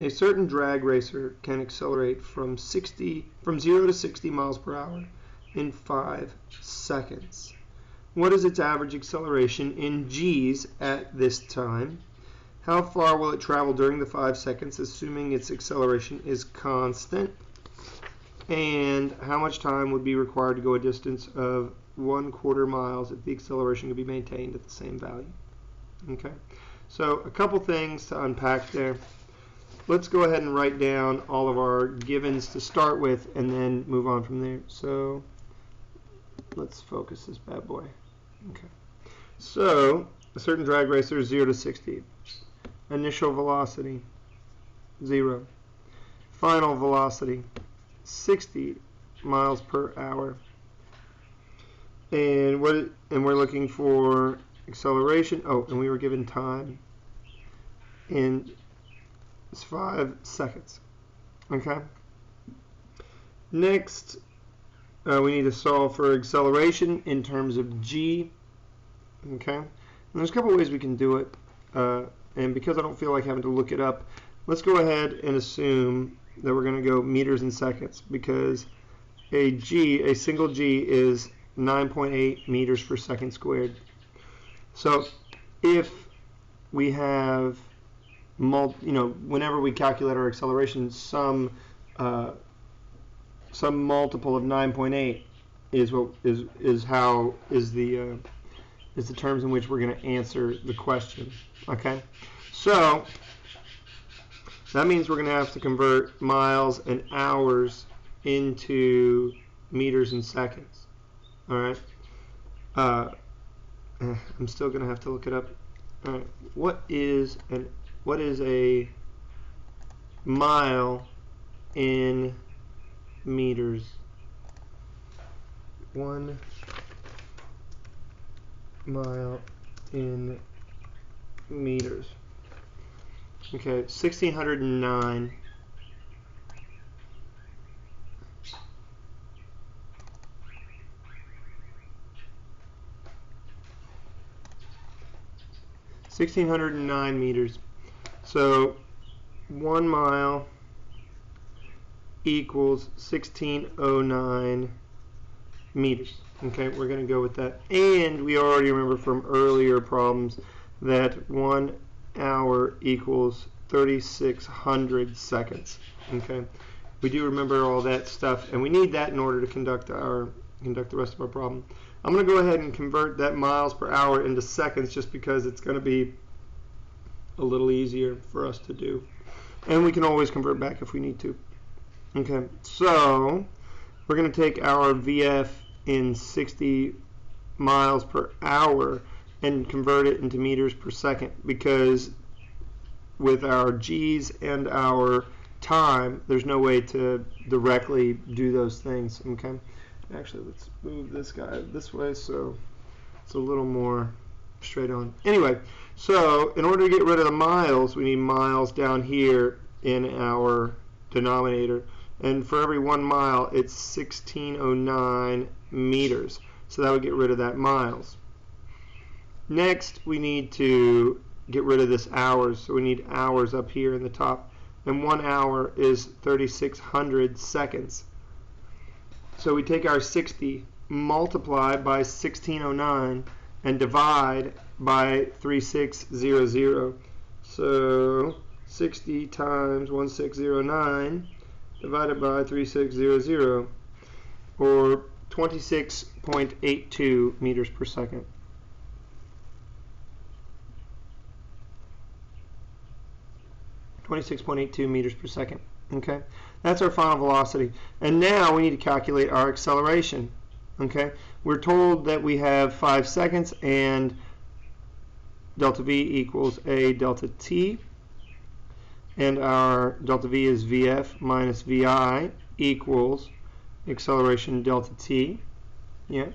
A certain drag racer can accelerate from 0 to 60 miles per hour in 5 seconds. What is its average acceleration in G's at this time? How far will it travel during the 5 seconds, assuming its acceleration is constant? And how much time would be required to go a distance of 1/4 miles if the acceleration could be maintained at the same value? Okay, so a couple things to unpack there. Let's go ahead and write down all of our givens to start with and then move on from there. So let's focus this bad boy. Okay, so a certain drag racer is 0 to 60. Initial velocity, 0. Final velocity, 60 miles per hour. And we're looking for acceleration. Oh, and we were given time in 5 seconds. Okay. Next, we need to solve for acceleration in terms of g. Okay. And there's a couple ways we can do it. And because I don't feel like having to look it up, let's go ahead and assume that we're going to go meters and seconds, because a single g is 9.8 meters per second squared. So if we have whenever we calculate our acceleration, some multiple of 9.8 is the terms in which we're going to answer the question. Okay, so that means we're going to have to convert miles and hours into meters and seconds. All right, I'm still going to have to look it up. All right, what is a mile in meters? 1 mile in meters. Okay, 1609. meters. So 1 mile equals 1609 meters. Okay, we're going to go with that. And we already remember from earlier problems that 1 hour equals 3600 seconds. Okay, we do remember all that stuff, and we need that in order to conduct the rest of our problem. I'm going to go ahead and convert that miles per hour into seconds, just because it's going to be a little easier for us to do, and we can always convert back if we need to. Okay, so we're going to take our VF in 60 miles per hour and convert it into meters per second, because with our G's and our time, there's no way to directly do those things. Okay, actually, let's move this guy this way so it's a little more straight on. Anyway, so in order to get rid of the miles, we need miles down here in our denominator, and for every 1 mile it's 1609 meters, so that would get rid of that miles. Next, we need to get rid of this hours, so we need hours up here in the top, and 1 hour is 3600 seconds. So we take our 60, multiply by 1609, and divide by 3600. So 60 times 1609 divided by 3600, or 26.82 meters per second. 26.82 meters per second. Okay, that's our final velocity. And now we need to calculate our acceleration. Okay, we're told that we have 5 seconds and delta V equals a delta t, and our delta V is VF minus VI equals acceleration delta t. Yeah,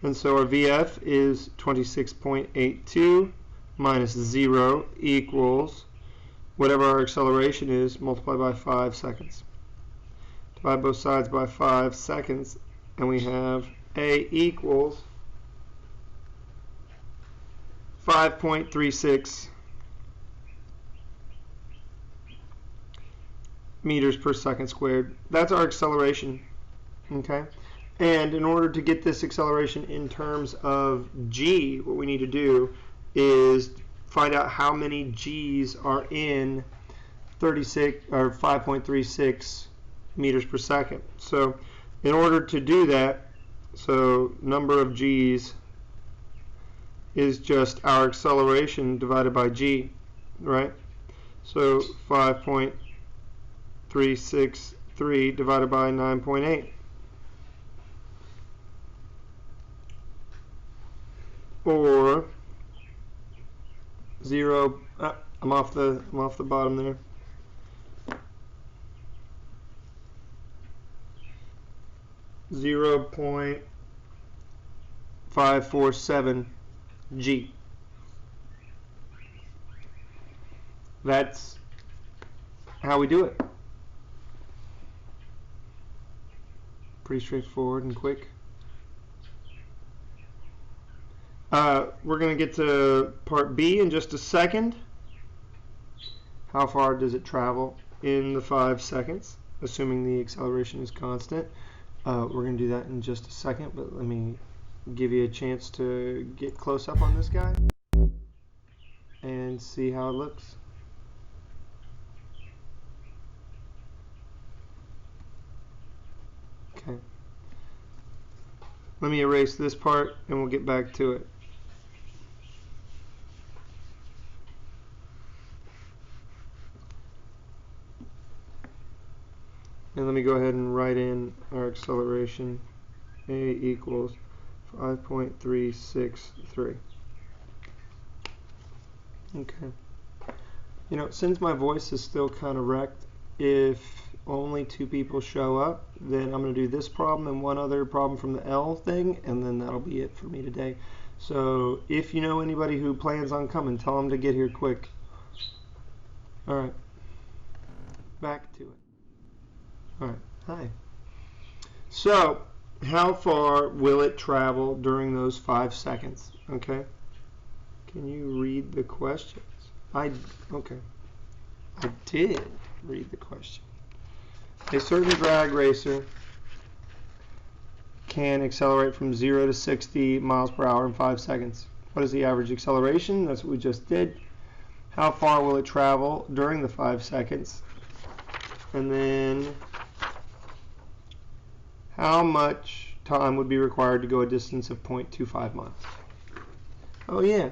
and so our VF is 26.82 minus 0 equals whatever our acceleration is multiplied by 5 seconds. Divide both sides by 5 seconds, and we have A equals 5.36 meters per second squared. That's our acceleration, okay? And in order to get this acceleration in terms of g, what we need to do is find out how many g's are in 36 or 5.36 meters per second. So in order to do that, so number of g's is just our acceleration divided by g, right? So 5.363 divided by 9.8. Or 0, I'm off the bottom there. 0.547 G. That's how we do it. Pretty straightforward and quick. We're going to get to part B in just a second. How far does it travel in the 5 seconds, assuming the acceleration is constant? We're going to do that in just a second, but let me give you a chance to get close up on this guy and see how it looks. Okay. Let me erase this part and we'll get back to it. And let me go ahead and write in our acceleration. A equals 5.363. Okay. You know, since my voice is still kind of wrecked, if only 2 people show up, then I'm going to do this problem and one other problem from the L thing, and then that'll be it for me today. So if you know anybody who plans on coming, tell them to get here quick. Alright. Back to it. Alright, hi. So, how far will it travel during those 5 seconds? Okay. Can you read the questions? Okay. I did read the question. A certain drag racer can accelerate from 0 to 60 miles per hour in 5 seconds. What is the average acceleration? That's what we just did. How far will it travel during the 5 seconds? And then how much time would be required to go a distance of 0.25 miles? Oh yeah.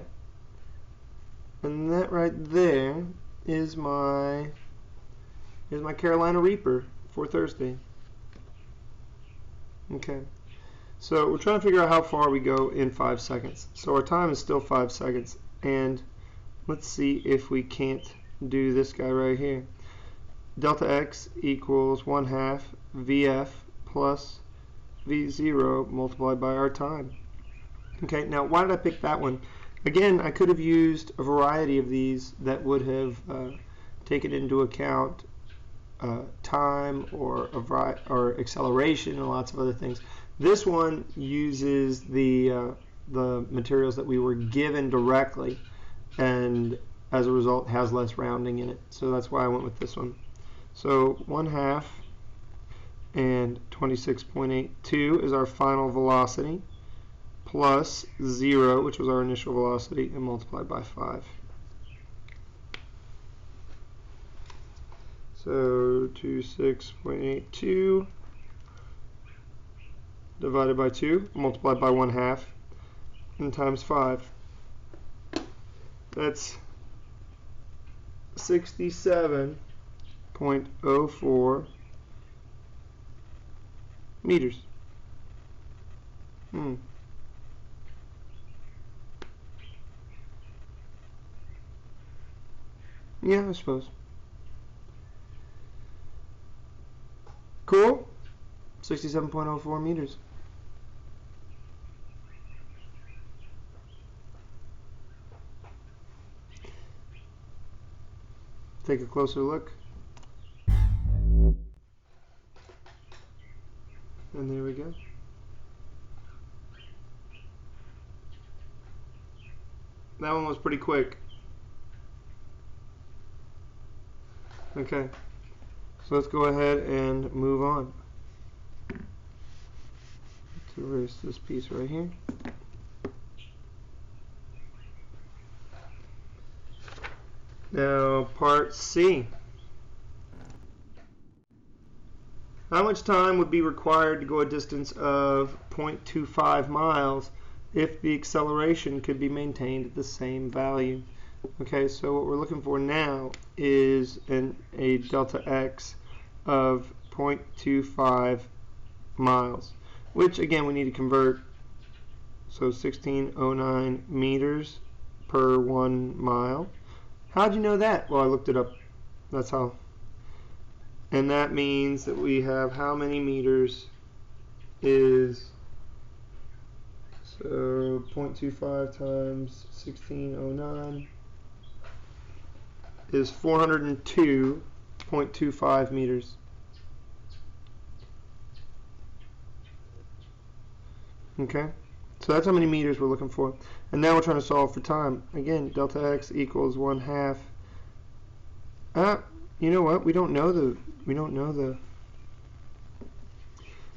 And that right there is my Carolina Reaper for Thursday. Okay. So we're trying to figure out how far we go in 5 seconds. So our time is still 5 seconds. And let's see if we can't do this guy right here. Delta x equals 1/2 VF plus V0 multiplied by our time. Okay, now why did I pick that one? Again, I could have used a variety of these that would have taken into account time or acceleration and lots of other things. This one uses the materials that we were given directly, and as a result has less rounding in it. So that's why I went with this one. So 1/2 and 26.82 is our final velocity, plus 0, which was our initial velocity, and multiplied by 5. So 26.82 divided by 2, multiplied by 1/2, and times 5. That's 67.04 meters. Yeah, I suppose. Cool. 67.04 meters. Take a closer look. And there we go. That one was pretty quick. Okay. So let's go ahead and move on. Let's erase this piece right here. Now, part C. How much time would be required to go a distance of 0.25 miles if the acceleration could be maintained at the same value? Okay, so what we're looking for now is a delta x of 0.25 miles, which again we need to convert. So 1609 meters per 1 mile. How'd you know that? Well, I looked it up. That's how. And that means that we have how many meters is, so 0.25 times 1609 is 402.25 meters. Okay, so that's how many meters we're looking for. And now we're trying to solve for time. Again, delta x equals 1/2. You know what? We don't know the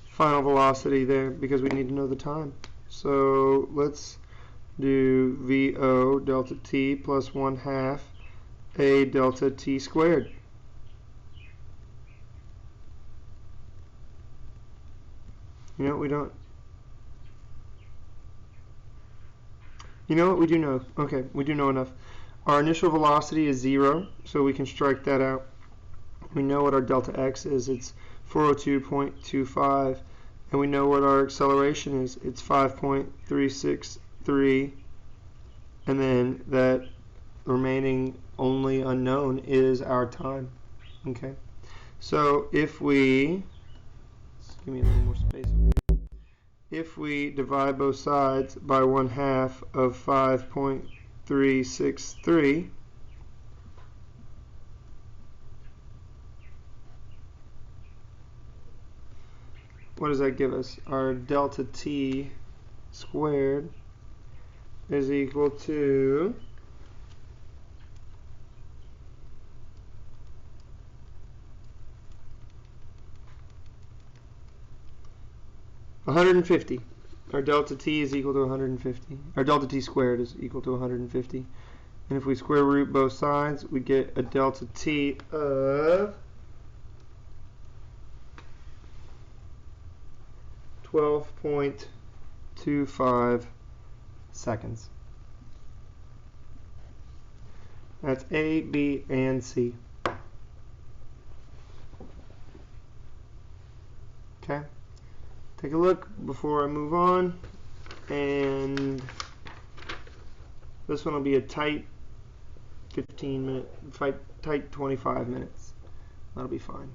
final velocity there because we need to know the time. So let's do VO delta t plus 1/2 a delta t squared. You know what we don't. You know what we do know? Okay, we do know enough. Our initial velocity is 0, so we can strike that out. We know what our delta x is. It's 402.25, and we know what our acceleration is. It's 5.363, and then that remaining only unknown is our time. Okay, so if we, give me a little more space over here. If we divide both sides by 1/2 of 5.363, what does that give us? Our delta t squared is equal to 150. Our delta t is equal to 150. Our delta t squared is equal to 150. And if we square root both sides, we get a delta t of 12.25 seconds. That's A, B, and C. Okay. Take a look before I move on, and this one will be a tight 15-minute, tight 25 minutes. That'll be fine.